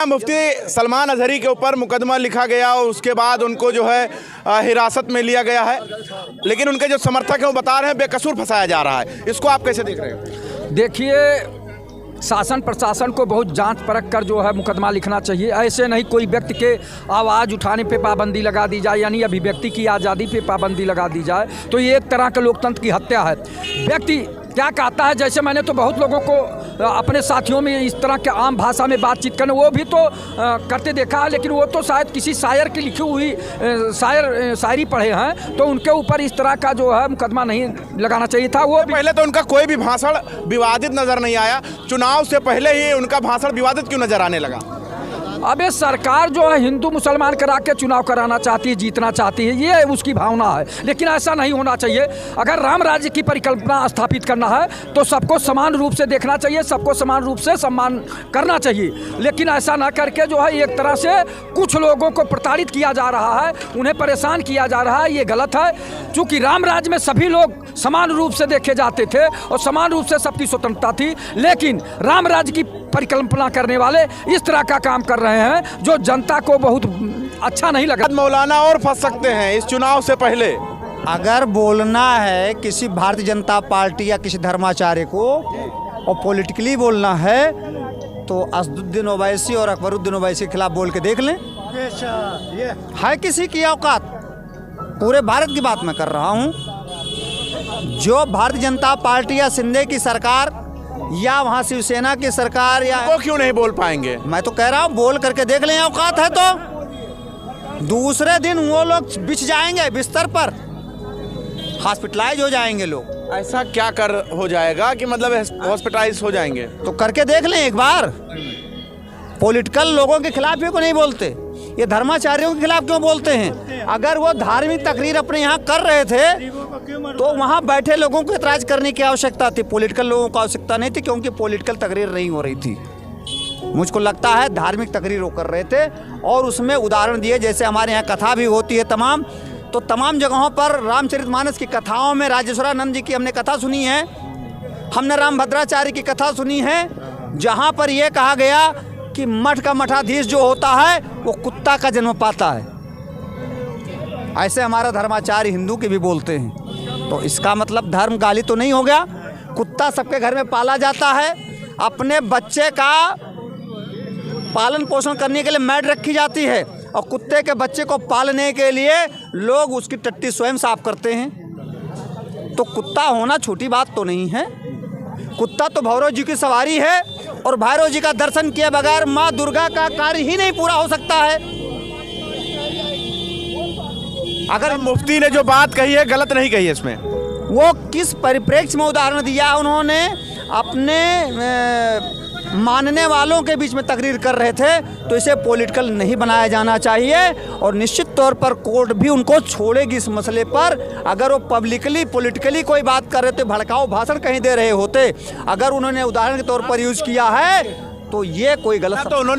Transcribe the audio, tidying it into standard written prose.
मुफ्ती सलमान अजहरी के ऊपर मुकदमा लिखा गया और उसके बाद उनको जो है हिरासत में लिया गया है, लेकिन उनके जो समर्थक हैं वो बता रहे हैं बेकसूर फंसाया जा रहा है। इसको आप कैसे देख रहे हैं? देखिए, शासन प्रशासन को बहुत जांच परख कर जो है मुकदमा लिखना चाहिए। ऐसे नहीं कोई व्यक्ति के आवाज़ उठाने पे पाबंदी लगा दी जाए, यानी अभिव्यक्ति की आज़ादी पे पाबंदी लगा दी जाए, तो ये एक तरह का लोकतंत्र की हत्या है। व्यक्ति क्या कहता है, जैसे मैंने तो बहुत लोगों को अपने साथियों में इस तरह के आम भाषा में बातचीत करने वो भी तो करते देखा है, लेकिन वो तो शायद किसी शायर की लिखी हुई शायरी पढ़े हैं, तो उनके ऊपर इस तरह का जो है मुकदमा नहीं लगाना चाहिए था। वो पहले तो उनका कोई भी भाषण विवादित नजर नहीं आया, चुनाव से पहले ही उनका भाषण विवादित क्यों नजर आने लगा? अबे सरकार जो है हिंदू मुसलमान करा के चुनाव कराना चाहती है, जीतना चाहती है, ये उसकी भावना है, लेकिन ऐसा नहीं होना चाहिए। अगर राम राज्य की परिकल्पना स्थापित करना है तो सबको समान रूप से देखना चाहिए, सबको समान रूप से सम्मान करना चाहिए, लेकिन ऐसा ना करके जो है एक तरह से कुछ लोगों को प्रताड़ित किया जा रहा है, उन्हें परेशान किया जा रहा है, ये गलत है। चूँकि राम राज्य में सभी लोग समान रूप से देखे जाते थे और समान रूप से सबकी स्वतंत्रता थी, लेकिन राम राज्य की परिकल्पना करने वाले इस तरह का काम कर रहे हैं जो जनता को बहुत अच्छा नहीं लगा। मौलाना और फंस सकते हैं इस चुनाव से पहले। अगर बोलना है किसी भारतीय जनता पार्टी या किसी धर्माचार्य को और पॉलिटिकली बोलना है तो असदुद्दीन ओवैसी और अकबरुद्दीन ओवैसी के खिलाफ बोल के देख लें। है किसी की औकात? पूरे भारत की बात मैं कर रहा हूँ। जो भारतीय जनता पार्टी या शिंदे की सरकार या वहाँ शिवसेना की सरकार या वो क्यों नहीं बोल पाएंगे? मैं तो कह रहा हूँ बोल करके देख लें, औकात है तो। दूसरे दिन वो लोग बिछ जाएंगे बिस्तर पर, हॉस्पिटलाइज हो जाएंगे लोग। ऐसा क्या कर हो जाएगा कि मतलब हॉस्पिटलाइज हो जाएंगे? तो करके देख लें एक बार। पॉलिटिकल लोगों के खिलाफ भी क्यों नहीं बोलते, ये धर्माचार्यों के खिलाफ क्यों बोलते हैं? अगर वो धार्मिक तकरीर अपने यहाँ कर रहे थे तो वहाँ बैठे लोगों को एतराज करने की आवश्यकता थी, पॉलिटिकल लोगों को आवश्यकता नहीं थी, क्योंकि पॉलिटिकल तकरीर नहीं हो रही थी। मुझको लगता है धार्मिक तकरीर वो कर रहे थे और उसमें उदाहरण दिए, जैसे हमारे यहाँ कथा भी होती है तमाम, तो तमाम जगहों पर रामचरितमानस की कथाओं में राजेश्वरानंद जी की हमने कथा सुनी है, हमने रामभद्राचार्य की कथा सुनी है, जहाँ पर यह कहा गया कि मठ का मठाधीश जो होता है वो कुत्ता का जन्म पाता है। ऐसे हमारा धर्माचार्य हिंदू के भी बोलते हैं, तो इसका मतलब धर्म गाली तो नहीं हो गया? कुत्ता सबके घर में पाला जाता है, अपने बच्चे का पालन पोषण करने के लिए मैड रखी जाती है और कुत्ते के बच्चे को पालने के लिए लोग उसकी टट्टी स्वयं साफ करते हैं। तो कुत्ता होना छोटी बात तो नहीं है। कुत्ता तो भैरव जी की सवारी है और भैरव जी का दर्शन किए बगैर माँ दुर्गा का कार्य ही नहीं पूरा हो सकता है। अगर मुफ्ती ने जो बात कही है गलत नहीं कही है, इसमें वो किस परिप्रेक्ष्य में उदाहरण दिया उन्होंने, अपने मानने वालों के बीच में तकरीर कर रहे थे, तो इसे पॉलिटिकल नहीं बनाया जाना चाहिए और निश्चित तौर पर कोर्ट भी उनको छोड़ेगी इस मसले पर। अगर वो पब्लिकली पॉलिटिकली कोई बात कर रहे थे, भड़काऊ भाषण कहीं दे रहे होते, अगर उन्होंने उदाहरण के तौर पर यूज किया है तो ये कोई गलत तो उन्होंने